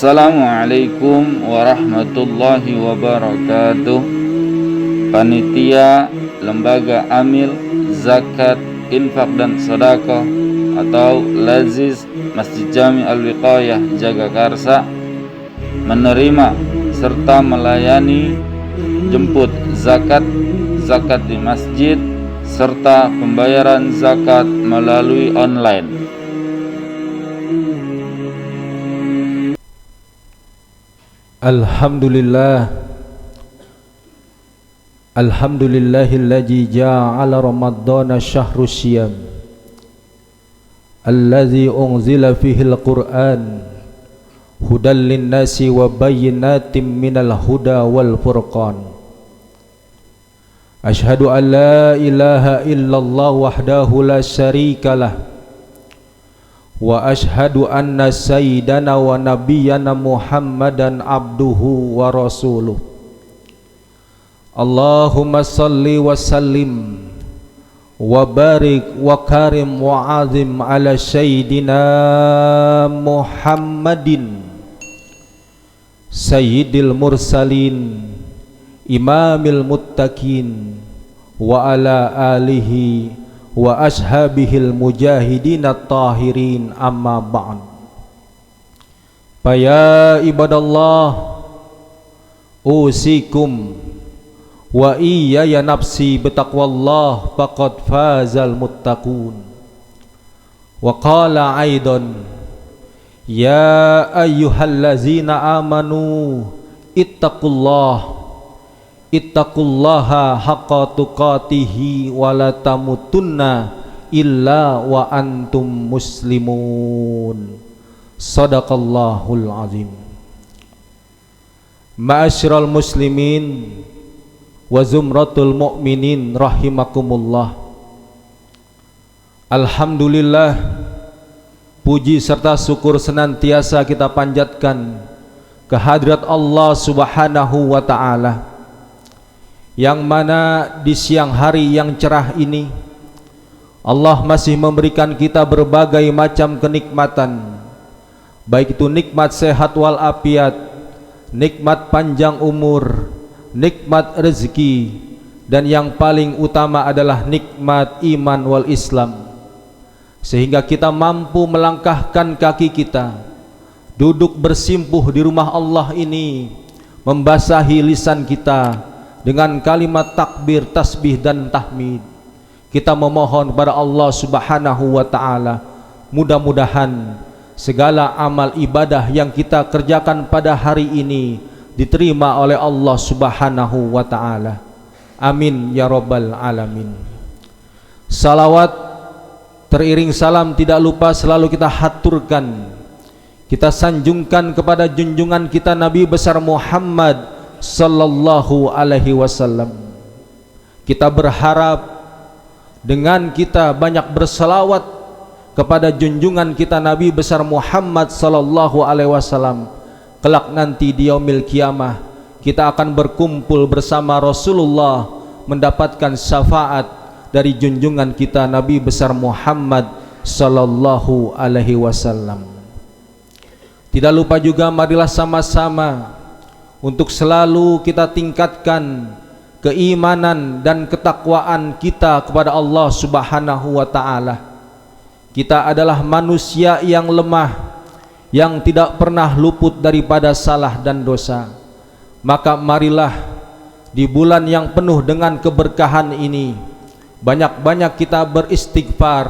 Assalamualaikum warahmatullahi wabarakatuh. Panitia Lembaga Amil Zakat Infak dan Sedekah atau Laziz Masjid Jami Al-Wiqayah Jagakarsa menerima serta melayani jemput zakat di masjid serta pembayaran zakat melalui online. Alhamdulillahilladzi ja'ala ramadhana syahru syiyam alladzi unzila fihi al-Qur'an hudal lin-nasi wa bayyinatin minal huda wal furqan. Asyhadu an la ilaha illallah wahdahu la syarikalah wa ashhadu anna sayyidana wa nabiyyana Muhammadan abduhu wa rasuluh. Allahumma salli wa sallim wa barik wa karim wa azim ala sayyidina Muhammadin sayyidil mursalin imamil muttaqin wa ala alihi wa ashabihil mujahidin at-tahirin, amma ba'd. Faya ibadallah, usikum wa iyaya nafsi bitaqwallah faqad fazal muttaqun. Wa qala aidan ya ayyuhallazina amanu ittaqullaha haqqa tuqatihi wa la tamutunna illa wa antum muslimun. Sadaqallahul azim. Ma'asyiral muslimin wa zumratul mu'minin rahimakumullah. Alhamdulillah, puji serta syukur senantiasa kita panjatkan kehadirat Allah Subhanahu wa ta'ala, yang mana di siang hari yang cerah ini Allah masih memberikan kita berbagai macam kenikmatan, baik itu nikmat sehat walafiat, nikmat panjang umur, nikmat rezeki, dan yang paling utama adalah nikmat iman wal Islam, sehingga kita mampu melangkahkan kaki kita, duduk bersimpuh di rumah Allah ini, membasahi lisan kita dengan kalimat takbir, tasbih dan tahmid. Kita memohon kepada Allah Subhanahu wa ta'ala, mudah-mudahan segala amal ibadah yang kita kerjakan pada hari ini diterima oleh Allah Subhanahu wa ta'ala. Amin ya rabbal alamin. Salawat teriring salam tidak lupa selalu kita haturkan, kita sanjungkan kepada junjungan kita Nabi besar Muhammad sallallahu alaihi wasallam. Kita berharap dengan kita banyak berselawat kepada junjungan kita Nabi besar Muhammad sallallahu alaihi wasallam, kelak nanti di yaumil kiamah kita akan berkumpul bersama Rasulullah, mendapatkan syafaat dari junjungan kita Nabi besar Muhammad sallallahu alaihi wasallam. Tidak lupa juga, marilah sama-sama untuk selalu kita tingkatkan keimanan dan ketakwaan kita kepada Allah Subhanahu wa ta'ala. Kita adalah manusia yang lemah, yang tidak pernah luput daripada salah dan dosa. Maka marilah di bulan yang penuh dengan keberkahan ini banyak-banyak kita beristighfar,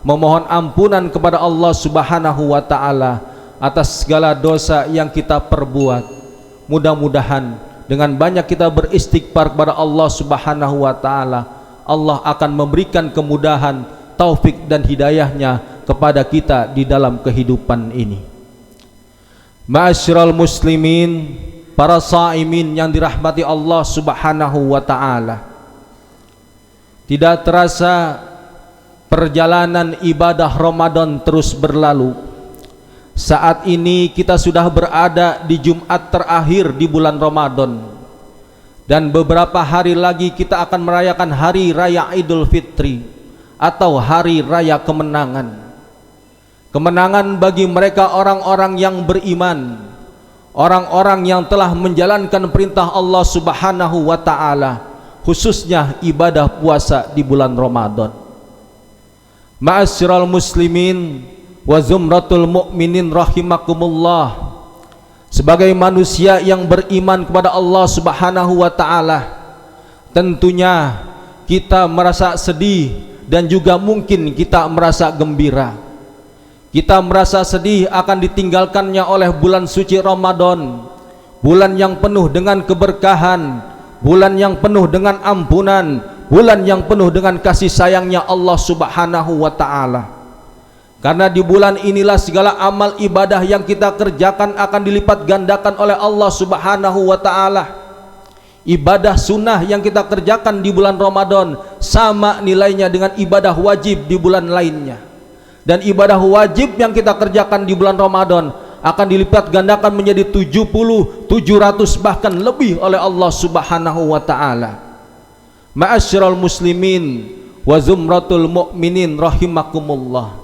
memohon ampunan kepada Allah Subhanahu wa ta'ala atas segala dosa yang kita perbuat. Mudah-mudahan dengan banyak kita beristighfar kepada Allah Subhanahu wa ta'ala, Allah akan memberikan kemudahan, taufik dan hidayahnya kepada kita di dalam kehidupan ini. Ma'asyiral muslimin, para shaimin yang dirahmati Allah Subhanahu wa ta'ala, tidak terasa perjalanan ibadah Ramadan terus berlalu. Saat ini kita sudah berada di Jumat terakhir di bulan Ramadan, dan beberapa hari lagi kita akan merayakan hari raya Idul Fitri atau hari raya kemenangan. Kemenangan bagi mereka orang-orang yang beriman, orang-orang yang telah menjalankan perintah Allah Subhanahu wa taala, khususnya ibadah puasa di bulan Ramadan. Ma'asyiral muslimin wa zumratul mu'minin rahimakumullah. Sebagai manusia yang beriman kepada Allah Subhanahu wa taala, tentunya kita merasa sedih dan juga mungkin kita merasa gembira. Kita merasa sedih akan ditinggalkannya oleh bulan suci Ramadan, bulan yang penuh dengan keberkahan, bulan yang penuh dengan ampunan, bulan yang penuh dengan kasih sayangnya Allah Subhanahu wa taala. Karena di bulan inilah segala amal ibadah yang kita kerjakan akan dilipat gandakan oleh Allah Subhanahu wa taala. Ibadah sunnah yang kita kerjakan di bulan Ramadan sama nilainya dengan ibadah wajib di bulan lainnya. Dan ibadah wajib yang kita kerjakan di bulan Ramadan akan dilipat gandakan menjadi 70, 700 bahkan lebih oleh Allah Subhanahu wa taala. Ma'asyiral muslimin wa zumratul mu'minin rahimakumullah.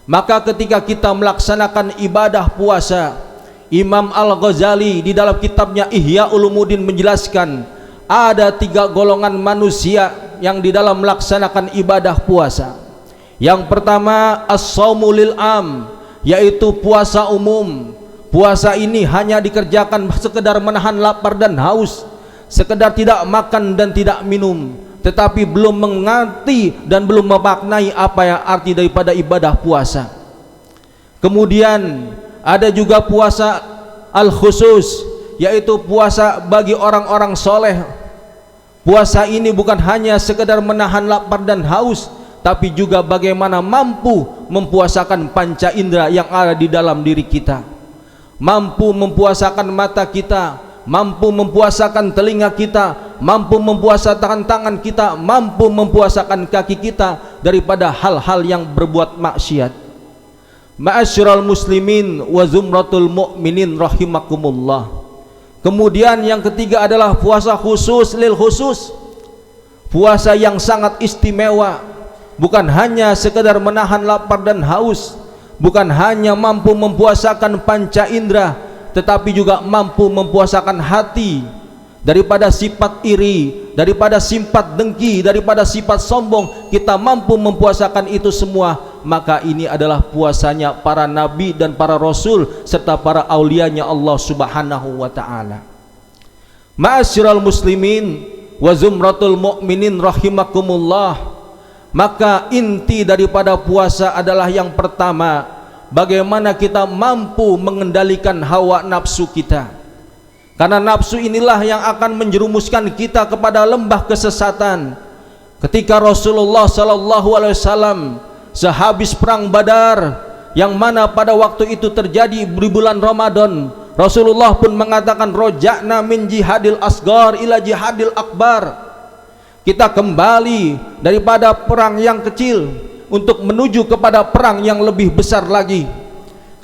Maka ketika kita melaksanakan ibadah puasa, Imam Al-Ghazali di dalam kitabnya Ihya Ulumuddin menjelaskan ada 3 golongan manusia yang di dalam melaksanakan ibadah puasa. Yang pertama as-shaumu lil am, yaitu puasa umum. Puasa ini hanya dikerjakan sekedar menahan lapar dan haus, sekedar tidak makan dan tidak minum, tetapi belum mengerti dan belum memaknai apa yang arti daripada ibadah puasa. Kemudian ada juga puasa al-khusus, yaitu puasa bagi orang-orang soleh. Puasa ini bukan hanya sekedar menahan lapar dan haus, tapi juga bagaimana mampu mempuasakan panca indera yang ada di dalam diri kita, mampu mempuasakan mata kita, mampu mempuasakan telinga kita, mampu mempuasakan tangan kita, mampu mempuasakan kaki kita daripada hal-hal yang berbuat maksiat. Ma'asyiral muslimin wa zumratul mu'minin rahimakumullah. Kemudian yang ketiga adalah puasa khusus lil khusus. Puasa yang sangat istimewa, bukan hanya sekedar menahan lapar dan haus, bukan hanya mampu mempuasakan panca indera, tetapi juga mampu mempuasakan hati daripada sifat iri, daripada sifat dengki, daripada sifat sombong. Kita mampu mempuasakan itu semua. Maka ini adalah puasanya para nabi dan para rasul serta para aulianya Allah Subhanahu wa taala. Ma'asyiral muslimin wa zumratul mu'minin rahimakumullah. Maka inti daripada puasa adalah yang pertama, bagaimana kita mampu mengendalikan hawa nafsu kita. Karena nafsu inilah yang akan menjerumuskan kita kepada lembah kesesatan. Ketika Rasulullah sallallahu alaihi wasallam sehabis perang Badar, yang mana pada waktu itu terjadi di bulan Ramadan, Rasulullah pun mengatakan roja'na min jihadil asgar ila jihadil akbar. Kita kembali daripada perang yang kecil untuk menuju kepada perang yang lebih besar lagi.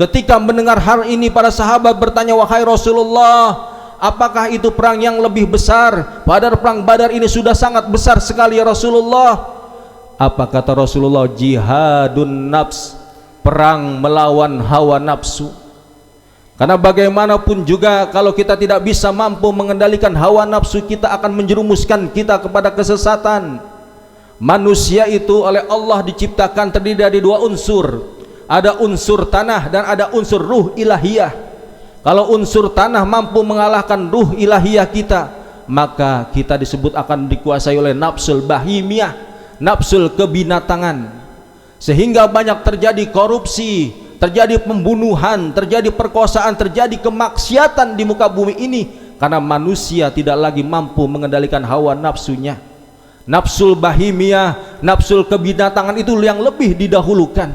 Ketika mendengar hal ini, para sahabat bertanya, wahai Rasulullah, apakah itu perang yang lebih besar? Padahal perang Badar ini sudah sangat besar sekali ya Rasulullah. Apa kata Rasulullah? Jihadun nafs, perang melawan hawa nafsu. Karena bagaimanapun juga kalau kita tidak bisa mampu mengendalikan hawa nafsu, kita akan menjerumuskan kita kepada kesesatan. Manusia itu oleh Allah diciptakan terdiri dari 2 unsur. Ada unsur tanah dan ada unsur ruh ilahiyah. Kalau unsur tanah mampu mengalahkan ruh ilahiyah kita, maka kita disebut akan dikuasai oleh nafsul bahimiyah, nafsul kebinatangan, sehingga banyak terjadi korupsi, terjadi pembunuhan, terjadi perkosaan, terjadi kemaksiatan di muka bumi ini karena manusia tidak lagi mampu mengendalikan hawa nafsunya. Nafsul bahimiyah, nafsul kebinatangan itu yang lebih didahulukan,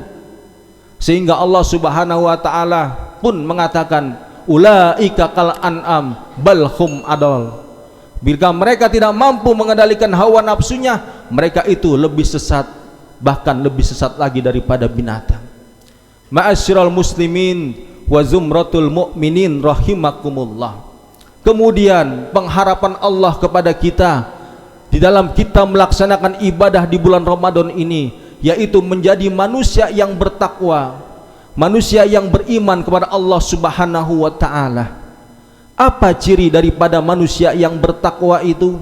sehingga Allah Subhanahu wa taala pun mengatakan ulaika kal an'am bal hum adall. Bila mereka tidak mampu mengendalikan hawa nafsunya, mereka itu lebih sesat, bahkan lebih sesat lagi daripada binatang. Ma'asyiral muslimin wa zumratul mu'minin rahimakumullah. Kemudian pengharapan Allah kepada kita di dalam kita melaksanakan ibadah di bulan Ramadan ini, yaitu menjadi manusia yang bertakwa, manusia yang beriman kepada Allah Subhanahu wa taala. Apa ciri daripada manusia yang bertakwa itu?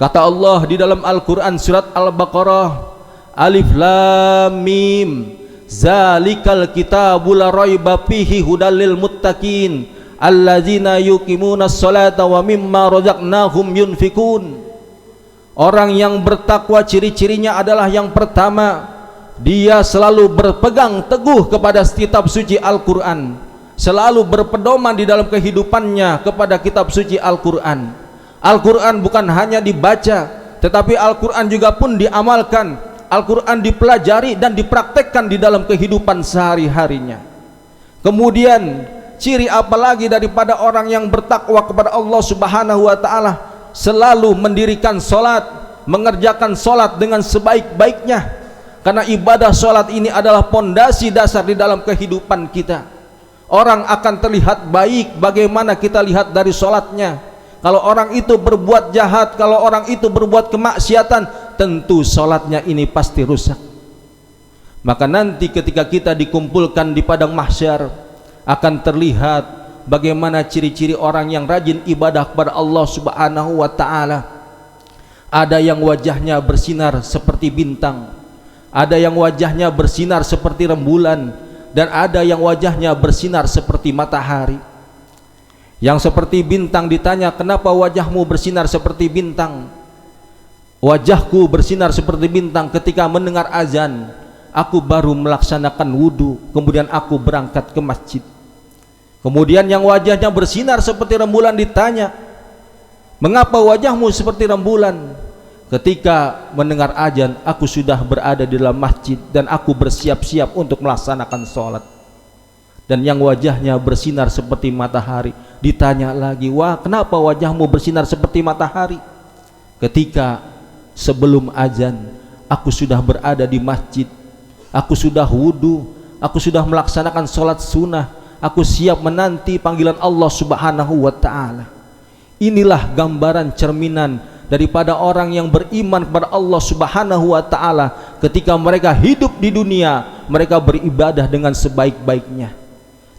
Kata Allah di dalam Al-Quran surat Al-Baqarah, Alif Lam Mim, zalikal kitabul la raiba fihi hudal lil muttaqin allazina yuqimunas salata wa mimma razaqnahum yunfikun. Orang yang bertakwa ciri-cirinya adalah yang pertama, dia selalu berpegang teguh kepada kitab suci Al-Quran, selalu berpedoman di dalam kehidupannya kepada kitab suci Al-Quran. Al-Quran bukan hanya dibaca, tetapi Al-Quran juga pun diamalkan. Al-Quran dipelajari dan dipraktekkan di dalam kehidupan sehari-harinya. Kemudian ciri apalagi daripada orang yang bertakwa kepada Allah Subhanahu wa ta'ala? Selalu mendirikan solat, mengerjakan solat dengan sebaik-baiknya, karena ibadah solat ini adalah pondasi dasar di dalam kehidupan kita. Orang akan terlihat baik bagaimana kita lihat dari solatnya. Kalau orang itu berbuat jahat, kalau orang itu berbuat kemaksiatan, tentu solatnya ini pasti rusak. Maka nanti ketika kita dikumpulkan di padang mahsyar, akan terlihat bagaimana ciri-ciri orang yang rajin ibadah kepada Allah Subhanahu wa ta'ala. Ada yang wajahnya bersinar seperti bintang, ada yang wajahnya bersinar seperti rembulan, dan ada yang wajahnya bersinar seperti matahari. Yang seperti bintang ditanya, kenapa wajahmu bersinar seperti bintang? Wajahku bersinar seperti bintang ketika mendengar azan, aku baru melaksanakan wudhu, kemudian aku berangkat ke masjid. Kemudian yang wajahnya bersinar seperti rembulan ditanya, mengapa wajahmu seperti rembulan? Ketika mendengar azan, aku sudah berada di dalam masjid dan aku bersiap-siap untuk melaksanakan sholat. Dan yang wajahnya bersinar seperti matahari ditanya lagi, wah, kenapa wajahmu bersinar seperti matahari? Ketika sebelum azan, aku sudah berada di masjid, aku sudah wudhu, aku sudah melaksanakan sholat sunnah, aku siap menanti panggilan Allah Subhanahu wa ta'ala. Inilah gambaran cerminan daripada orang yang beriman kepada Allah Subhanahu wa ta'ala. Ketika mereka hidup di dunia, mereka beribadah dengan sebaik-baiknya.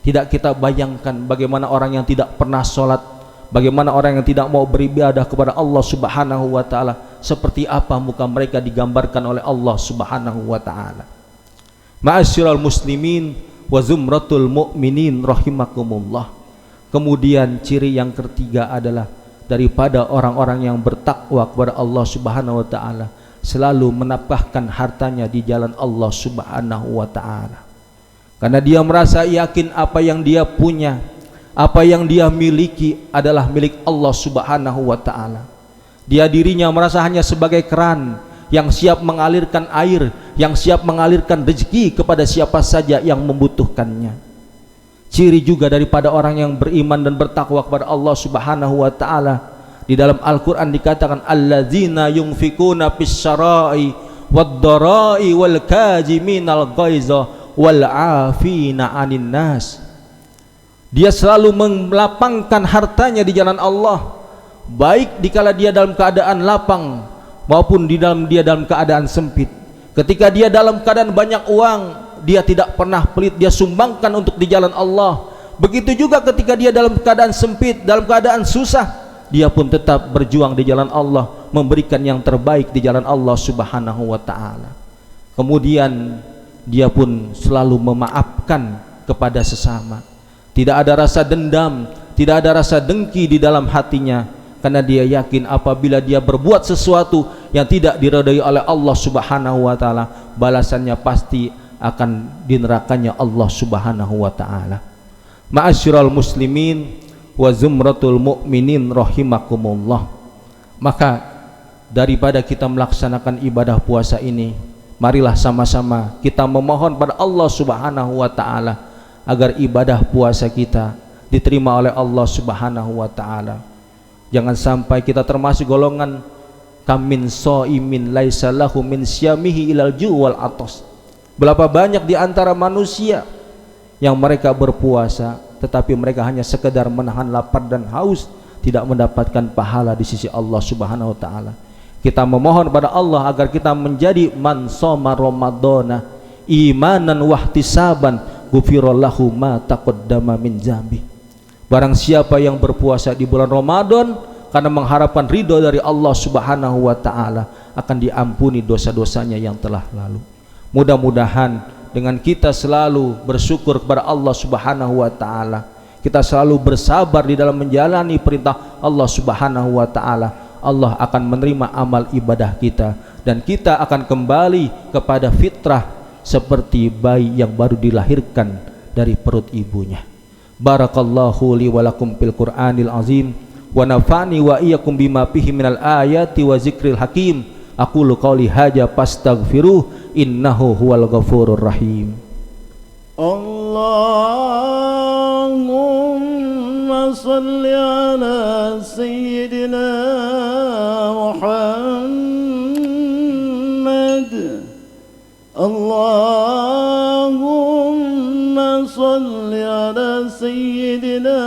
Tidak kita bayangkan bagaimana orang yang tidak pernah sholat, bagaimana orang yang tidak mau beribadah kepada Allah Subhanahu wa ta'ala, seperti apa muka mereka digambarkan oleh Allah Subhanahu wa ta'ala. Ma'asyiral muslimin wa zumratul mu'minin rahimakumullah. Kemudian ciri yang ketiga adalah daripada orang-orang yang bertakwa kepada Allah Subhanahu wa ta'ala, selalu menafkahkan hartanya di jalan Allah Subhanahu wa ta'ala. Karena dia merasa yakin apa yang dia punya, apa yang dia miliki adalah milik Allah Subhanahu wa ta'ala. Dia dirinya merasa hanya sebagai keran yang siap mengalirkan air, yang siap mengalirkan rezeki kepada siapa saja yang membutuhkannya. Ciri juga daripada orang yang beriman dan bertakwa kepada Allah Subhanahu wa ta'ala, di dalam Al-Quran dikatakan, alladzina yunfikuna fis-sarai wad-darai wal kaziminal ghaiza wal afina 'anil nas. Dia selalu melapangkan hartanya di jalan Allah, baik dikala dia dalam keadaan lapang maupun dia dalam keadaan sempit. Ketika dia dalam keadaan banyak uang, dia tidak pernah pelit, dia sumbangkan untuk di jalan Allah. Begitu juga ketika dia dalam keadaan sempit, dalam keadaan susah, dia pun tetap berjuang di jalan Allah, memberikan yang terbaik di jalan Allah Subhanahu wa ta'ala. Kemudian dia pun selalu memaafkan kepada sesama. Tidak ada rasa dendam, tidak ada rasa dengki di dalam hatinya, karena dia yakin apabila dia berbuat sesuatu yang tidak diridhai oleh Allah Subhanahu wa ta'ala, balasannya pasti akan di nerakanya Allah Subhanahu wa ta'ala. Ma'asyiral muslimin wa zumratul mu'minin rahimakumullah. Maka daripada kita melaksanakan ibadah puasa ini, marilah sama-sama kita memohon pada Allah Subhanahu wa ta'ala agar ibadah puasa kita diterima oleh Allah Subhanahu wa ta'ala. Jangan sampai kita termasuk golongan kamin so'imin laisa lahu min syamihi ilal ju' wal atos. Berapa banyak di antara manusia yang mereka berpuasa tetapi mereka hanya sekedar menahan lapar dan haus, tidak mendapatkan pahala di sisi Allah Subhanahu wa ta'ala. Kita memohon pada Allah agar kita menjadi man shoma ramadhana imanan wahtisaban ghufirallahu ma taqaddama min dzambi. Barang siapa yang berpuasa di bulan Ramadan karena mengharapkan ridho dari Allah Subhanahu wa ta'ala, akan diampuni dosa-dosanya yang telah lalu. Mudah-mudahan dengan kita selalu bersyukur kepada Allah Subhanahu wa ta'ala, kita selalu bersabar di dalam menjalani perintah Allah Subhanahu wa ta'ala, Allah akan menerima amal ibadah kita, dan kita akan kembali kepada fitrah seperti bayi yang baru dilahirkan dari perut ibunya. Barakallahu li wa lakum fil Qur'anil azim, wa nafa'ni wa iyyakum bima fihi minal ayati wa zikril hakim. Aqulu qawli hadza fastaghfiruh, innahu huwal ghafurur rahim. Allahumma salli ala sayyidina Muhammad. Allahumma salli ala sayyidina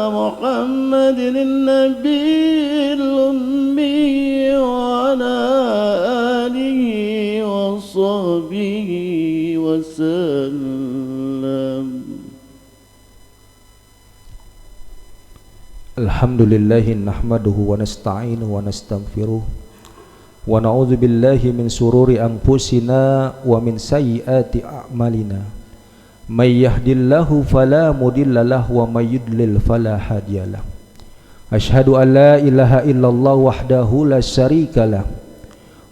Muhammadin an-nabiyil ummi wa ala alihi wa sahbihi wa sallam. Alhamdulillahi nahmaduhu wa nasta'inuhu wa nastaghfiruh wa na'udzu billahi min sururi anfusina wa min sayyiati a'malina. May yahdihillahu fala mudilla lahu wa may yudlil fala hadiyalah. Asyhadu an la ilaha illallah wahdahu la syarikalah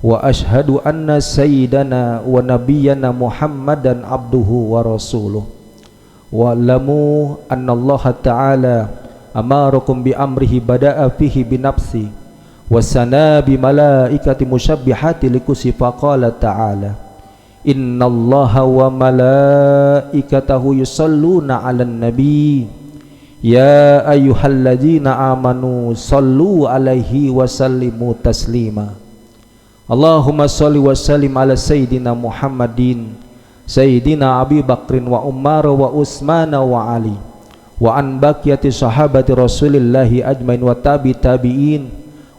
wa asyhadu anna sayyidana wa nabiyyana Muhammadan abduhu wa rasuluh. Wa alamu anna Allah ta'ala amarakum bi amrihi bada'a fihi bi nafsi wa sana bi malaikati musyabbihati likusi faqala ta'ala innallaha wa malaikatahu yusalluna 'alan nabi ya ayyuhalladzina amanu sallu 'alaihi wa sallimu taslima. Allahumma shalli wa sallim ala sayyidina Muhammadin sayyidina Abi Bakrin wa Umar wa Utsman wa Ali wa an baqiyati sahabati Rasulillahi ajmain wa tabi'in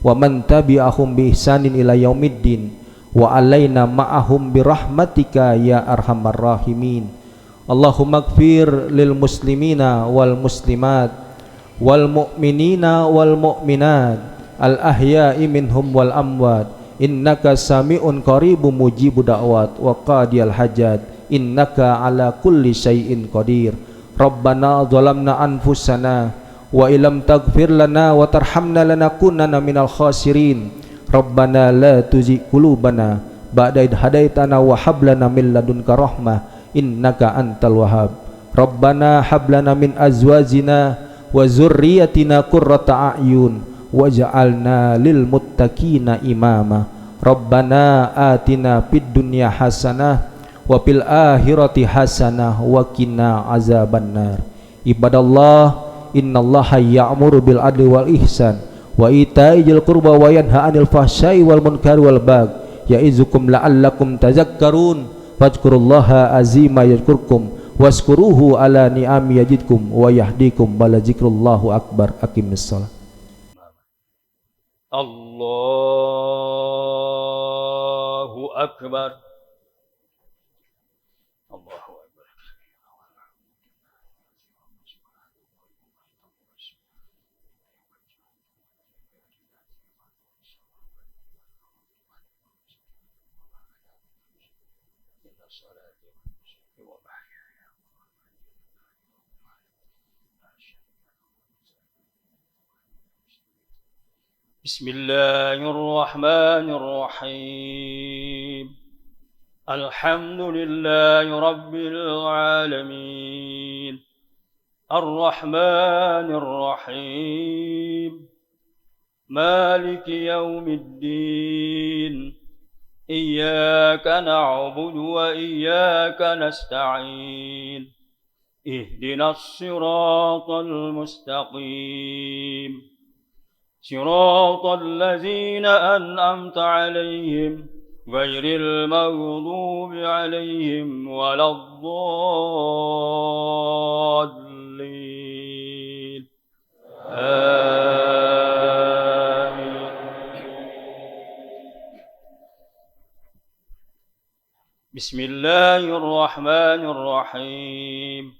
wa man tabi'ahum bi ihsanin ila yaumiddin wa alaina ma'ahum bi rahmatika ya arhamar rahimin. Allahumma ighfir lil muslimina wal muslimat wal mu'minina wal mu'minat al ahya'i minhum wal amwat innaka sami'un qaribun mujibud da'wat wa qadiyal hajat innaka ala kulli syai'in qadir. Rabbana zalamna anfusana wa ilam taghfir lana wa tarhamna lanakunanna minal khasirin. Rabbana la tuzigh qulubana ba'da idh hadaitana wa hab lana min ladunka rahmah innaka antal wahhab. Rabbana hab lana min azwajina wa dzurriyyatina qurrata a'yun waj'alna lil muttaqina imama. Rabbana atina fid dunya hasanah wa fil akhirati hasanah wa qina azabannar. Ibadallah, innallaha ya'muru bil adli wal ihsan wa ita'i dzil qurba wa yanha 'anil fahsya'i wal munkari wal baghi ya'izukum la'allakum tadhakkarun. Fadhkurullaha azima yadhkurkum waskuruhu ala ni'ami yazidkum wa yahdikum bala zikrullahu akbar. Aqimis shalah. Allahu akbar. Allahu akbar. بسم الله الرحمن الرحيم. الحمد لله رب العالمين الرحمن الرحيم مالك يوم الدين إياك نعبد وإياك نستعين اهدنا الصراط المستقيم صراط الذين أنعمت عليهم غير المغضوب عليهم ولا الضالين آمين. بسم الله الرحمن الرحيم.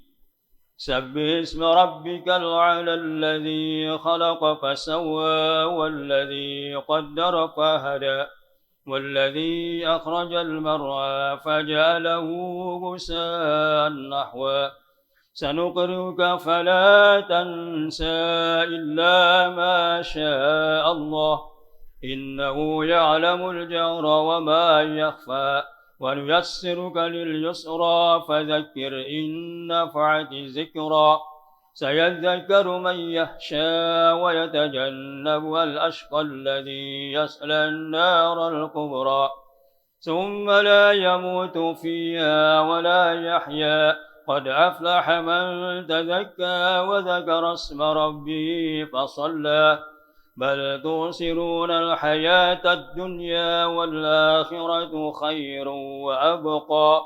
سبح اسم ربك الأعلى الذي خلق فسوى والذي قدر فهدى والذي أخرج المرعى فجعله غثاء نحوا سنقرئك فلا تنسى إلا ما شاء الله إنه يعلم الجهر وما يخفى ونيسرك لليسرى فذكر إن نفعت الذكرى سيذكر من يخشى ويتجنبها الأشقى الذي يصلى النار الكبرى ثم لا يموت فيها ولا يحيا قد أفلح من تزكى وذكر اسم ربه فصلى بل تؤثرون الحياة الدنيا والآخرة خير وأبقى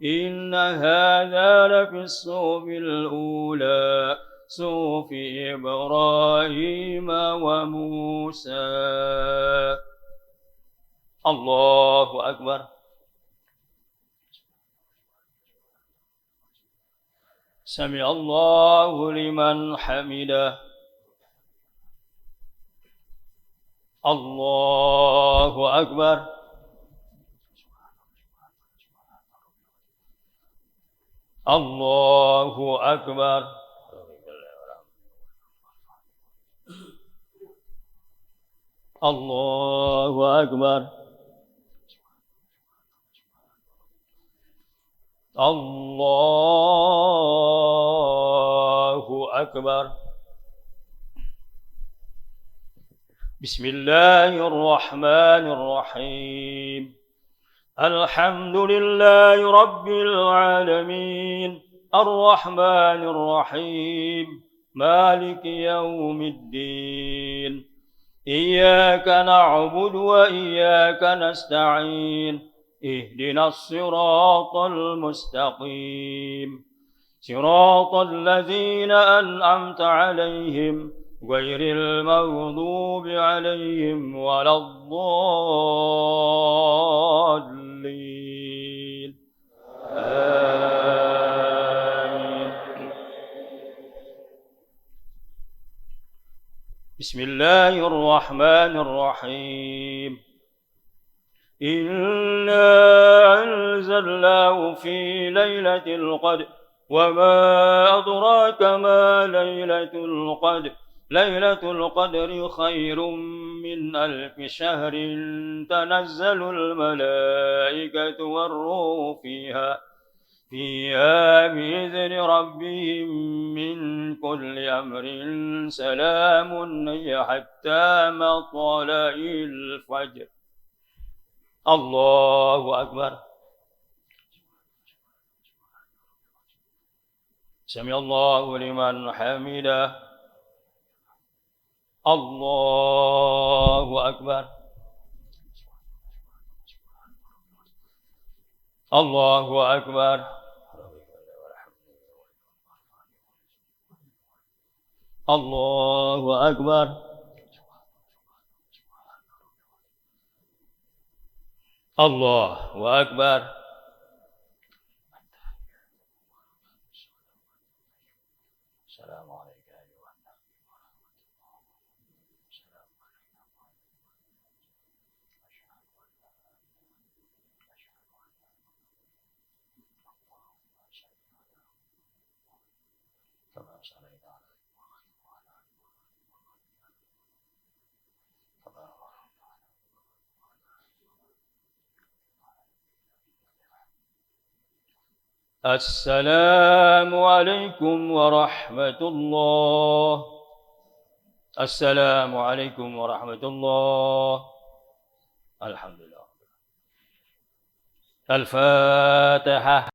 إن هذا لفي الصحف الأولى صحف إبراهيم وموسى. الله أكبر. سمع الله لمن حمده. الله أكبر. الله أكبر. الله أكبر. الله أكبر. بسم الله الرحمن الرحيم. الحمد لله رب العالمين الرحمن الرحيم مالك يوم الدين إياك نعبد وإياك نستعين اهدنا الصراط المستقيم صراط الذين أنعمت عليهم غير المغضوب عليهم ولا الضالين آمين. بسم الله الرحمن الرحيم. إنا أنزلناه في ليلة القدر وما أدراك ما ليلة القدر ليلة القدر خير من 1000 شهر تنزل الملائكة والروح فيها بإذن ربهم من كل أمر سلام هي حتى مطلع الفجر. الله أكبر. سمع الله لمن حمده. الله أكبر. الله أكبر. الله أكبر. الله أكبر. السلام عليك أيها النبي السلام عليكم ورحمة الله. السلام عليكم ورحمة الله. الحمد لله. الفاتحة.